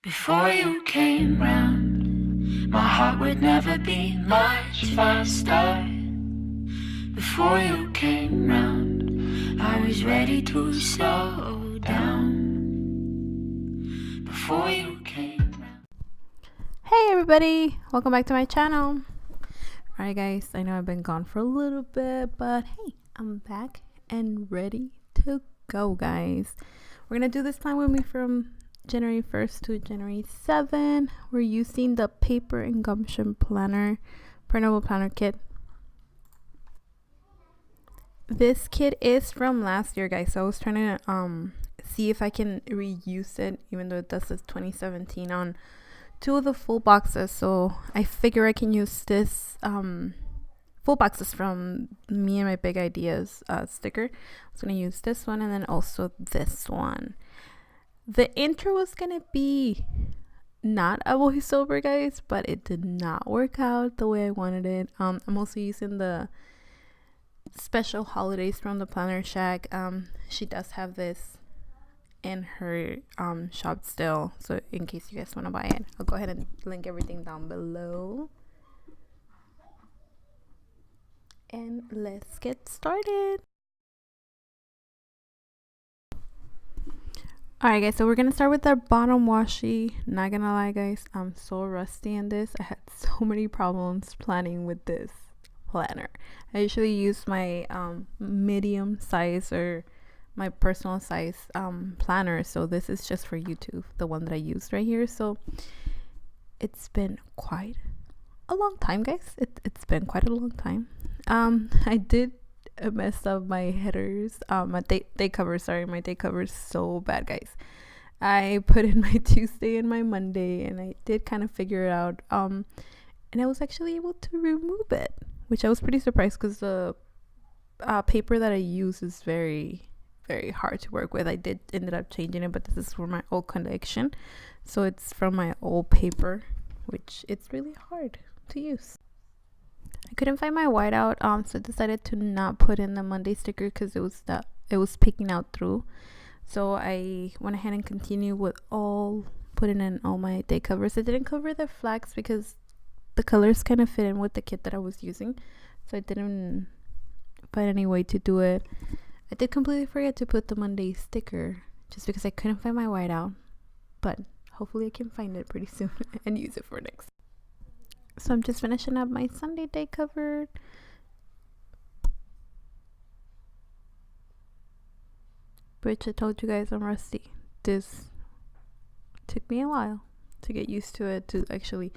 Before you came round, my heart would never beat much faster. Before you came round, I was ready to slow down. Before you came round. Hey everybody, welcome back to my channel. Alright guys, I know I've been gone for a little bit, but hey, I'm back and ready to go, guys. We're gonna do this plan with me from January 1st to January 7th. We're using the paper and Gumption planner, printable planner kit. This kit is from last year, guys, so I was trying to see if I can reuse it, even though it does says 2017 on two of the full boxes. So I figure I can use this full boxes from me and my big ideas sticker. I was gonna use this one and then also this one. The intro was gonna be not a voiceover, guys, but it did not work out the way I wanted it. I'm also using the special holidays from the Planner Shack. She does have this in her shop still, so in case you guys want to buy it, I'll go ahead and link everything down below. And let's get started. Alright guys, so we're gonna start with our bottom washi. Not gonna lie guys, I'm so rusty in this. I had so many problems planning with this planner. I usually use my medium size or my personal size planner, so this is just for YouTube, the one that I used right here. So it's been quite a long time, guys. It's been quite a long time. I did mess up my headers, my day cover. Sorry, my day cover is so bad, guys. I put in my Tuesday and my Monday, and I did kind of figure it out, and I was actually able to remove it, which I was pretty surprised because the paper that I use is very hard to work with. I did ended up changing it, but this is for my old collection, so it's from my old paper, which it's really hard to use. I couldn't find my whiteout, so I decided to not put in the Monday sticker because it was picking out through. So I went ahead and continued with putting in all my day covers. I didn't cover the flags because the colors kind of fit in with the kit that I was using, so I didn't find any way to do it. I did completely forget to put the Monday sticker just because I couldn't find my whiteout, but hopefully I can find it pretty soon and use it for next. So I'm just finishing up my Sunday day cover. Which I told you guys I'm rusty. This took me a while to get used to it, to actually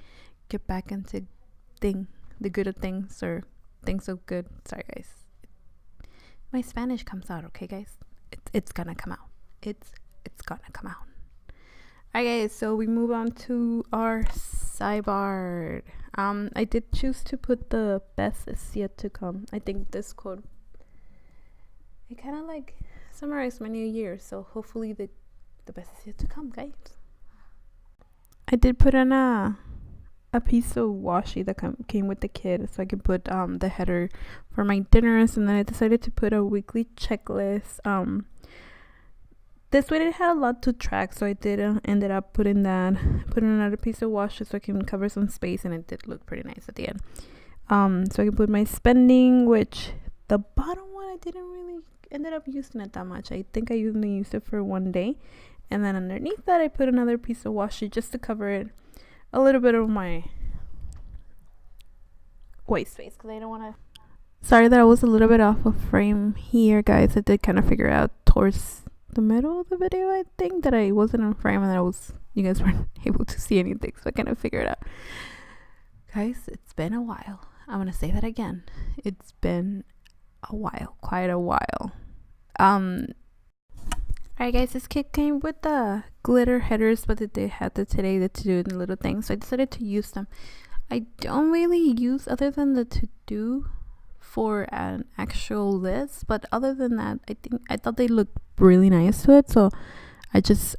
get back into the good of things, or things of good. Sorry guys. My Spanish comes out, okay guys? It's gonna come out. It's gonna come out. Alright guys, so we move on to our sidebar. I did choose to put the best is yet to come. I think this quote, it kind of like summarized my new year, so hopefully the best is yet to come, guys. I did put in a piece of washi that came with the kit, so I could put the header for my dinners, and then I decided to put a weekly checklist. This way it had a lot to track, so I did ended up putting another piece of washi so I can cover some space, and it did look pretty nice at the end. So I can put my spending, which the bottom one I didn't really ended up using it that much. I think I only used it for one day, and then underneath that I put another piece of washi just to cover it a little bit of my white space, because I don't want to. Sorry that I was a little bit off of frame here, guys. I did kind of figure out towards the middle of the video, I think, that I wasn't in frame and that you guys weren't able to see anything, so I kind of figured it out. Guys, it's been a while. I'm gonna say that again. It's been a while, quite a while. Alright guys, this kit came with the glitter headers, but they had the today, the to-do, and the little things, so I decided to use them. I don't really use other than the to-do for an actual list, but other than that, I thought they looked really nice to it, so I just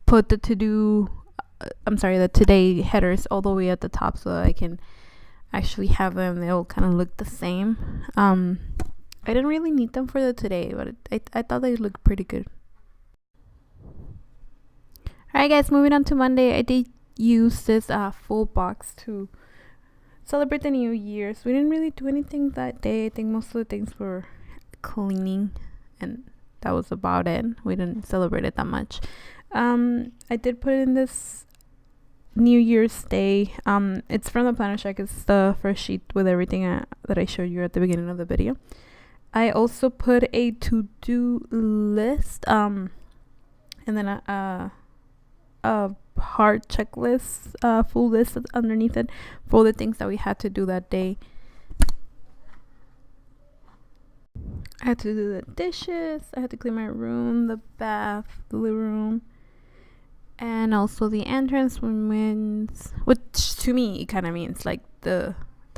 put the the today headers all the way at the top so that I can actually have them. They'll kind of look the same. I didn't really need them for the today, but I thought they looked pretty good. Alright guys, moving on to Monday. I did use this full box to celebrate the New Year's. We didn't really do anything that day. I think most of the things were cleaning, and that was about it. We didn't celebrate it that much. I did put in this New Year's Day. It's from the Planner Shack. It's the first sheet with everything that I showed you at the beginning of the video. I also put a to-do list, and then a hard checklist, full list underneath it for all the things that we had to do that day. I had to do the dishes, I had to clean my room, the bath, the living room, and also the entrance winds, which to me it kind of means like the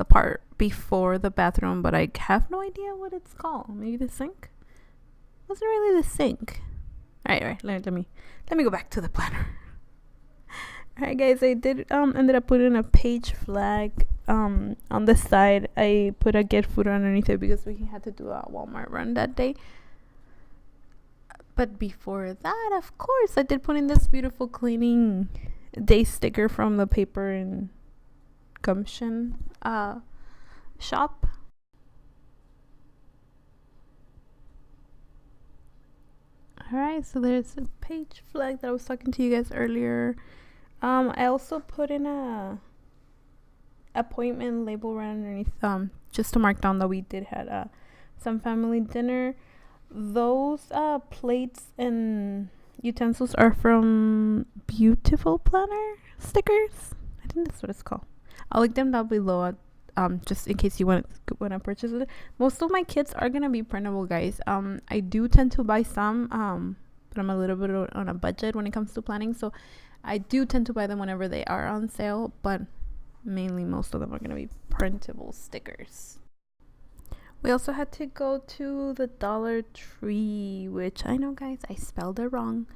part before the bathroom, but I have no idea what it's called. Maybe the sink? Wasn't really the sink. Alright, let me go back to the planner. Alright guys, I did ended up putting a page flag on the side. I put a get food underneath it because we had to do a Walmart run that day. But before that, of course, I did put in this beautiful cleaning day sticker from the paper and Gumption shop. Alright, so there's a page flag that I was talking to you guys earlier. I also put in a appointment label right underneath, just to mark down that we did had some family dinner. Those plates and utensils are from Beautiful Planner stickers. I think that's what it's called. I'll link them down below, just in case you want to purchase it. Most of my kits are gonna be printable, guys. I do tend to buy some, but I'm a little bit on a budget when it comes to planning, so I do tend to buy them whenever they are on sale, but mainly most of them are gonna be printable stickers. We also had to go to the Dollar Tree, which I know, guys, I spelled it wrong.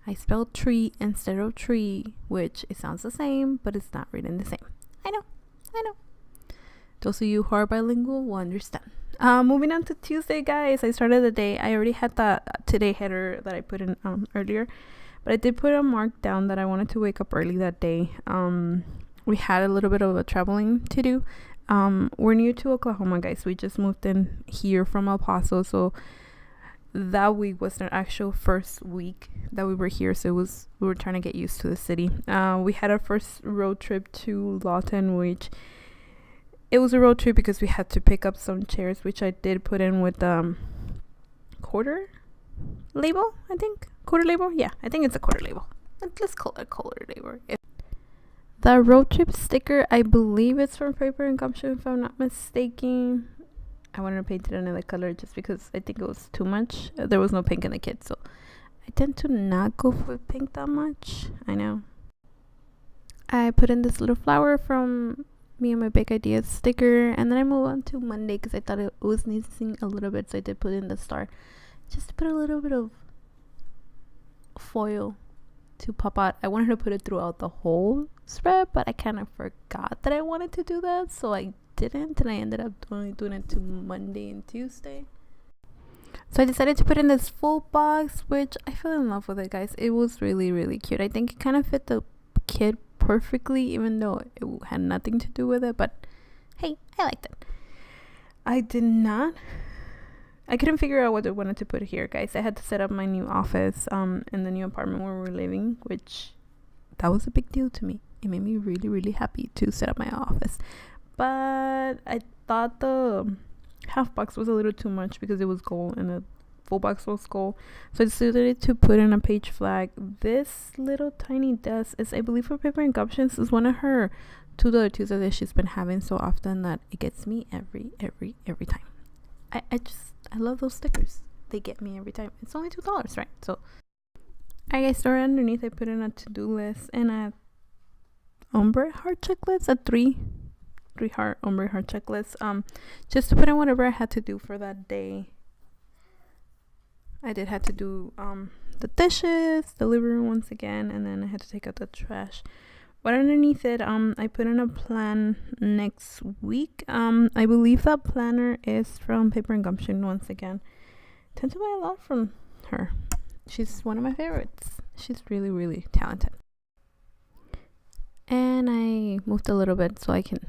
I spelled tree instead of tree, which it sounds the same, but it's not written the same. I know. Those of you who are bilingual will understand. Moving on to Tuesday, guys. I started the day. I already had the today header that I put in earlier, but I did put a mark down that I wanted to wake up early that day. We had a little bit of a traveling to do. We're new to Oklahoma, guys. We just moved in here from El Paso, so that week was our actual first week that we were here, so we were trying to get used to the city. We had our first road trip to Lawton, which it was a road trip because we had to pick up some chairs, which I did put in with quarter label. I think quarter label. Yeah, I think it's a quarter label. Let's call it a quarter label. The road trip sticker, I believe it's from Paper and Gumption, if I'm not mistaken. I wanted to paint it another color just because I think it was too much. There was no pink in the kit, so I tend to not go for pink that much. I know. I put in this little flower from Me and My Big Ideas sticker, and then I move on to Monday because I thought it was missing a little bit, so I did put in the star just to put a little bit of foil to pop out. I wanted to put it throughout the whole spread, but I kind of forgot that I wanted to do that, so I didn't, and I ended up only doing it to Monday and Tuesday. So I decided to put in this full box, which I fell in love with it, guys. It was really, really cute. I think it kind of fit the kit perfectly, even though it had nothing to do with it, but hey, I liked it. I couldn't figure out what I wanted to put here, guys. I had to set up my new office in the new apartment where we're living, which that was a big deal to me. It made me really, really happy to set up my office. But I thought the half box was a little too much because it was gold and the full box was gold. So I decided to put in a page flag. This little tiny desk is, I believe, for Paper and Gumption. This is one of her $2 Tuesdays that she's been having so often that it gets me every time. I love those stickers. They get me every time. It's only $2, right? So I guess right underneath I put in a to-do list and a ombre heart checklist, a three heart ombre heart checklist, just to put in whatever I had to do for that day. I did have to do the dishes, the living room once again, and then I had to take out the trash. But underneath it, I put in a plan next week. I believe that planner is from Paper and Gumption once again. I tend to buy a lot from her. She's one of my favorites. She's really, really talented. And I moved a little bit so I can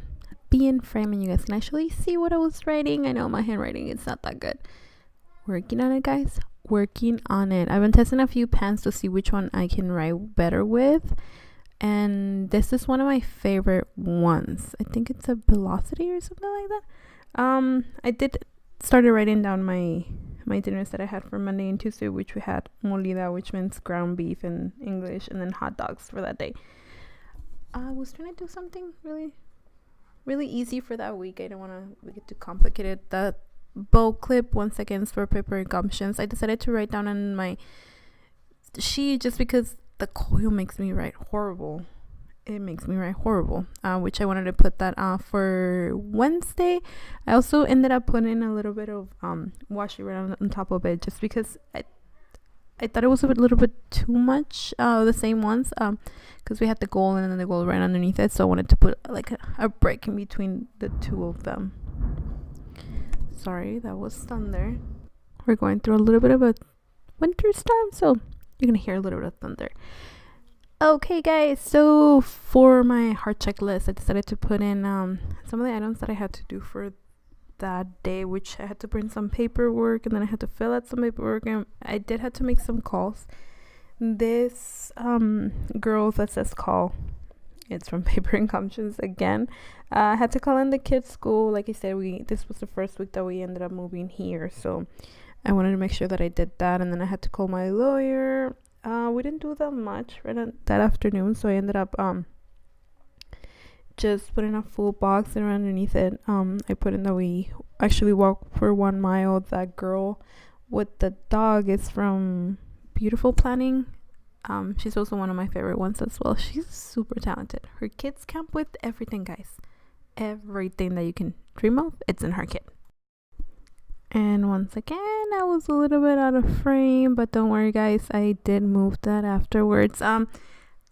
be in frame and you guys can actually see what I was writing. I know my handwriting is not that good. Working on it, guys. Working on it. I've been testing a few pens to see which one I can write better with. And this is one of my favorite ones. I think it's a Velocity or something like that. I did started writing down my dinners that I had for Monday and Tuesday, which we had molida, which means ground beef in English, and then hot dogs for that day. I was trying to do something really easy for that week. I don't want to make it too complicated. That bow clip, once again, for paper and gumptions. I decided to write down on my sheet just because the coil makes me write horrible. It makes me write horrible, which I wanted to put that for Wednesday. I also ended up putting a little bit of washi right on top of it, just because I thought it was a little bit too much, the same ones, because we had the gold and then the gold right underneath it, so I wanted to put like a break in between the two of them. Sorry, that was thunder. We're going through a little bit of a winter storm, so you're gonna hear a little bit of thunder. Okay, guys, so for my heart checklist, I decided to put in some of the items that I had to do for that day, which I had to print some paperwork, and then I had to fill out some paperwork, and I did have to make some calls. This girl that says call, it's from Paper and Gumptions again. I had to call in the kids' school. Like I said, this was the first week that we ended up moving here, so I wanted to make sure that I did that, and then I had to call my lawyer. We didn't do that much that afternoon, so I ended up just putting a full box, and underneath it I put in that we actually walked for 1 mile. That girl with the dog is from Beautiful Planning. She's also one of my favorite ones as well. She's super talented. Her kids camp with everything, guys. Everything that you can dream of, it's in her kit. And once again, I was a little bit out of frame, but don't worry, guys, I did move that afterwards.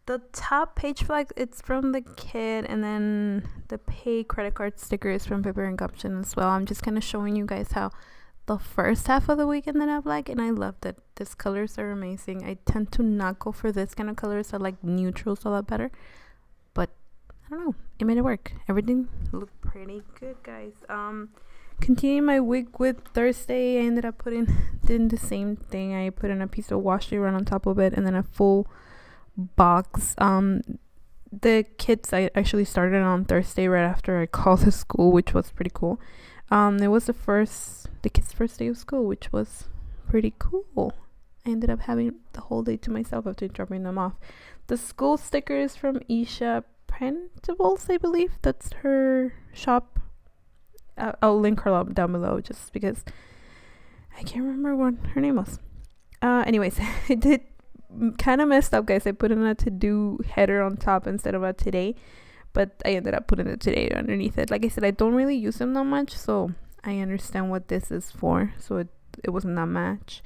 The top page flag, it's from the kid, and then the pay credit card sticker is from Paper and Gumption as well. I'm just kind of showing you guys how the first half of the week ended up like, and I loved it. These colors are amazing. I tend to not go for this kind of colors. I like neutrals a lot better, but I don't know, it made it work. Everything looked pretty good, guys. Continuing my week with Thursday, I ended up doing the same thing. I put in a piece of washi right on top of it, and then a full box. The kids, I actually started on Thursday right after I called the school, which was pretty cool. It was the kids' first day of school, which was pretty cool. I ended up having the whole day to myself after dropping them off. The school sticker is from Isha Printables, I believe. That's her shop. I'll link her down below just because I can't remember what her name was. Anyways, I did kind of messed up, guys. I put in a to-do header on top instead of a today, but I ended up putting a today underneath it. Like I said, I don't really use them that much, so I understand what this is for, so it wasn't that much.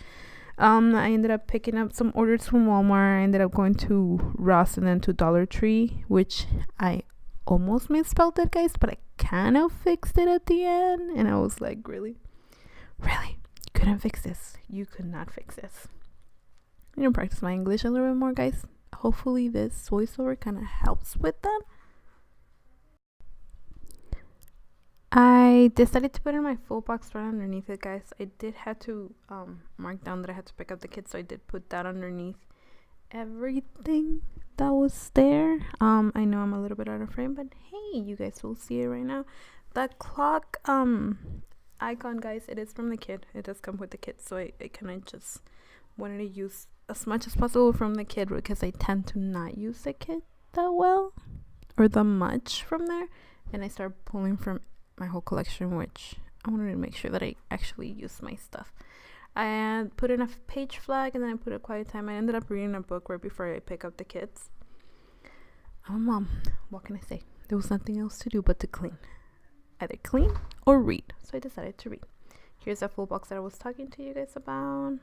I ended up picking up some orders from Walmart. I ended up going to Ross and then to Dollar Tree, which I almost misspelled it, guys, but I kind of fixed it at the end, and I was like, really, you couldn't fix this. You could not fix this. I'm gonna practice my English a little bit more, guys. Hopefully this voiceover kind of helps with that. I decided to put in my full box right underneath it, guys. I did have to mark down that I had to pick up the kids, so I did put that underneath everything that was there. I know I'm a little bit out of frame, but hey, you guys will see it right now. That clock icon, guys, it is from the kid. It does come with the kid, so I kind of just wanted to use as much as possible from the kid, because I tend to not use the kid that well or that much from there, and I start pulling from my whole collection, which I wanted to make sure that I actually use my stuff. I put in a page flag, and then I put a quiet time. I ended up reading a book right before I pick up the kids. I'm a mom. What can I say? There was nothing else to do but to clean. Either clean or read. So I decided to read. Here's a full box that I was talking to you guys about.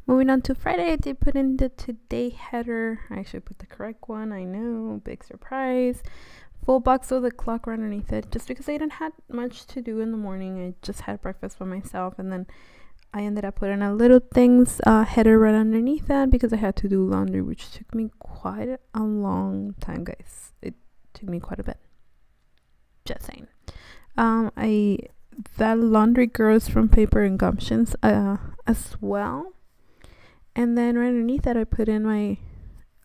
Moving on to Friday, I did put in the today header. I actually put the correct one. I know, big surprise. Full box of the clock right underneath it, just because I didn't have much to do in the morning. I just had breakfast by myself, and then I ended up putting a little things header right underneath that because I had to do laundry, which took me quite a long time, guys. It took me quite a bit. Just saying. That laundry girl is from Paper and Gumptions as well. And then right underneath that, I put in my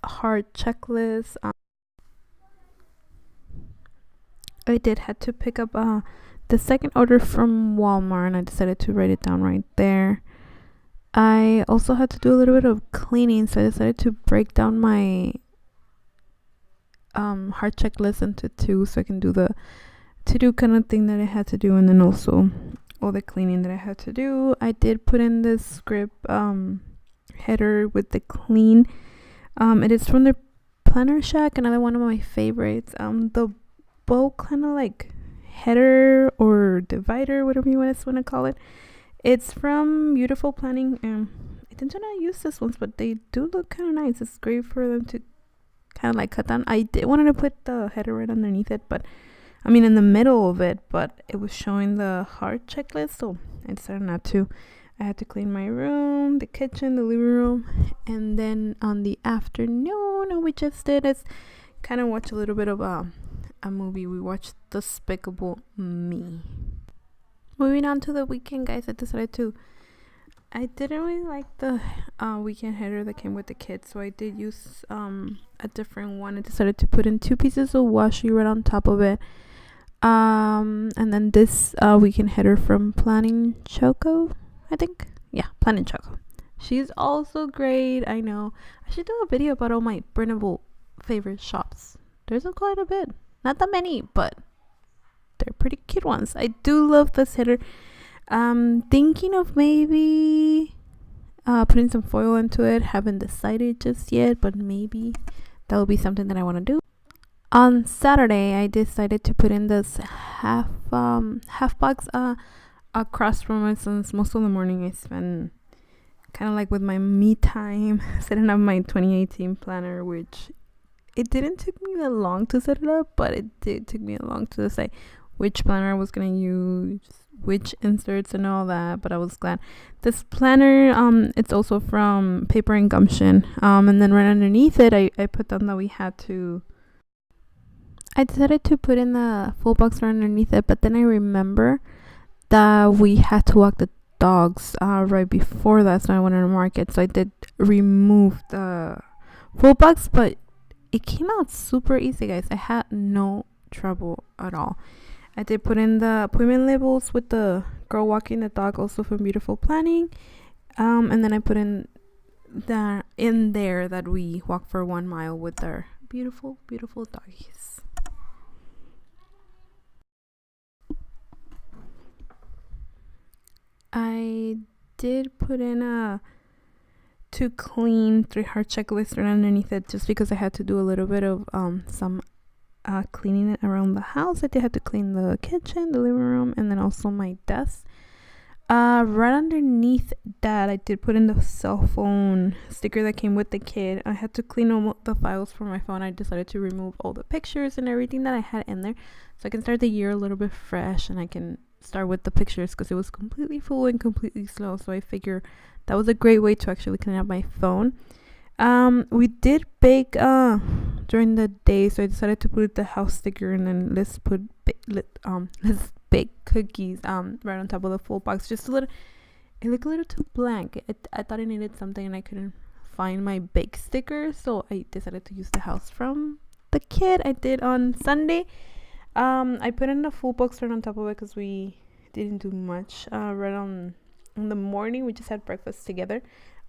heart checklist. I did had to pick up the second order from Walmart, and I decided to write it down right there. I also had to do a little bit of cleaning, so I decided to break down my heart checklist into two, so I can do the to-do kind of thing that I had to do, and then also all the cleaning that I had to do. I did put in this script header with the clean. It is from the Planner Shack, another one of my favorites. The bow kind of like header or divider, whatever you want to call it. It's from Beautiful Planning. I tend to not use this ones, but they do look kind of nice. It's great for them to kind of like cut down. I did wanted to put the header right underneath it, but I mean in the middle of it, but it was showing the heart checklist, so I decided not to. I had to clean my room, the kitchen, the living room, and then on the afternoon, all we just did is kind of watch a little bit of a movie. We watched Despicable Me. Moving on to the weekend, guys, I didn't really like the weekend header that came with the kids, so I did use a different one. I decided to put in 2 pieces of washi right on top of it. And then this weekend header from Planning Choco, I think. Yeah, Planning Choco. She's also great. I know. I should do a video about all my printable favorite shops. There's quite a bit. Not that many, but they're pretty cute ones. I do love this header. Thinking of maybe putting some foil into it. Haven't decided just yet, but maybe that will be something that I want to do. On Saturday, I decided to put in this half box across from my son's. Most of the morning I spent kind of like with my me time setting up my 2018 planner, which it didn't take me that long to set it up, but it did take me a long to decide which planner I was going to use, which inserts and all that, but I was glad. This planner, it's also from Paper and Gumption, and then right underneath it, I put down that I decided to put in the full box right underneath it, but then I remember that we had to walk the dogs right before that, so I went to the market, so I did remove the full box, but it came out super easy, guys. I had no trouble at all. I did put in the appointment labels with the girl walking the dog, also from Beautiful Planning, and then I put in there that we walk for 1 mile with our beautiful doggies. I did put in to clean 3 heart checklist right underneath it, just because I had to do a little bit of some cleaning around the house. I did have to clean the kitchen, the living room, and then also my desk. Right underneath that, I did put in the cell phone sticker that came with the kid. I had to clean all the files from my phone. I decided to remove all the pictures and everything that I had in there, so I can start the year a little bit fresh, and I can start with the pictures because it was completely full and completely slow. So I figure that was a great way to actually clean up my phone. We did bake during the day, so I decided to put the house sticker, and then let's bake cookies right on top of the full box. Just a little, it looked a little too blank. I thought I needed something, and I couldn't find my bake sticker, so I decided to use the house from the kid. I did on Sunday. I put in the full box right on top of it because we didn't do much in the morning. We just had breakfast together.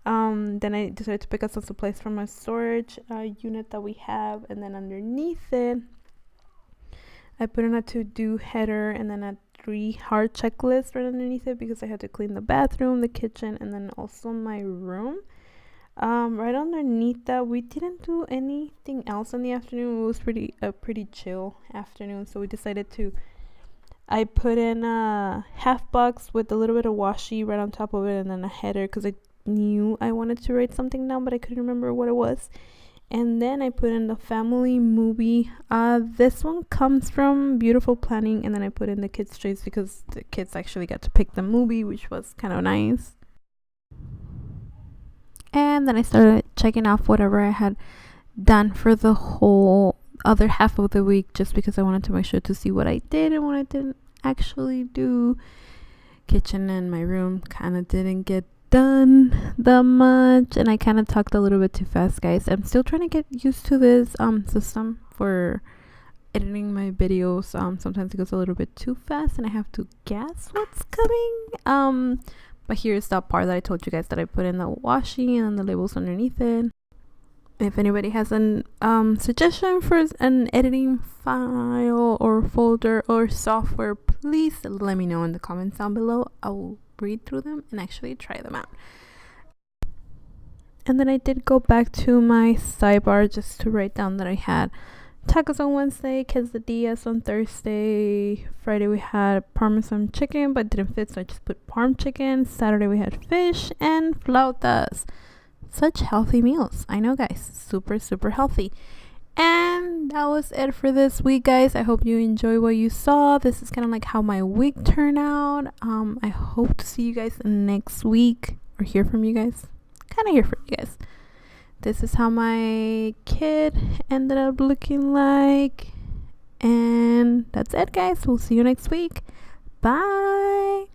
Then I decided to pick up some supplies from my storage unit that we have, and then underneath it I put in a to-do header and then a 3 heart checklist right underneath it, because I had to clean the bathroom, the kitchen, and then also my room. Right underneath that, we didn't do anything else in the afternoon. It was pretty chill afternoon, so we decided I put in a half box with a little bit of washi right on top of it, and then a header because I knew I wanted to write something down, but I couldn't remember what it was. And then I put in the family movie. This one comes from Beautiful Planning, and then I put in the kids' choice because the kids actually got to pick the movie, which was kind of nice. And then I started checking off whatever I had done for the whole other half of the week just because I wanted to make sure to see what I did and what I didn't actually do. Kitchen and my room kind of didn't get done that much, and I kind of talked a little bit too fast, guys. I'm still trying to get used to this system for editing my videos. Sometimes it goes a little bit too fast and I have to guess what's coming. But here's that part that I told you guys that I put in the washi and the labels underneath it. If anybody has an suggestion for an editing file or folder or software, please let me know in the comments down below. I will read through them and actually try them out. And then I did go back to my sidebar just to write down that I had tacos on Wednesday, quesadillas on Thursday. Friday we had parmesan chicken, but it didn't fit, so I just put parm chicken. Saturday we had fish and flautas. Such healthy meals. I know, guys. Super, super healthy. And that was it for this week, guys. I hope you enjoy what you saw. This is kind of like how my week turned out. I hope to see you guys next week or hear from you guys. Kind of hear from you guys. This is how my kid ended up looking like. And that's it, guys. We'll see you next week. Bye.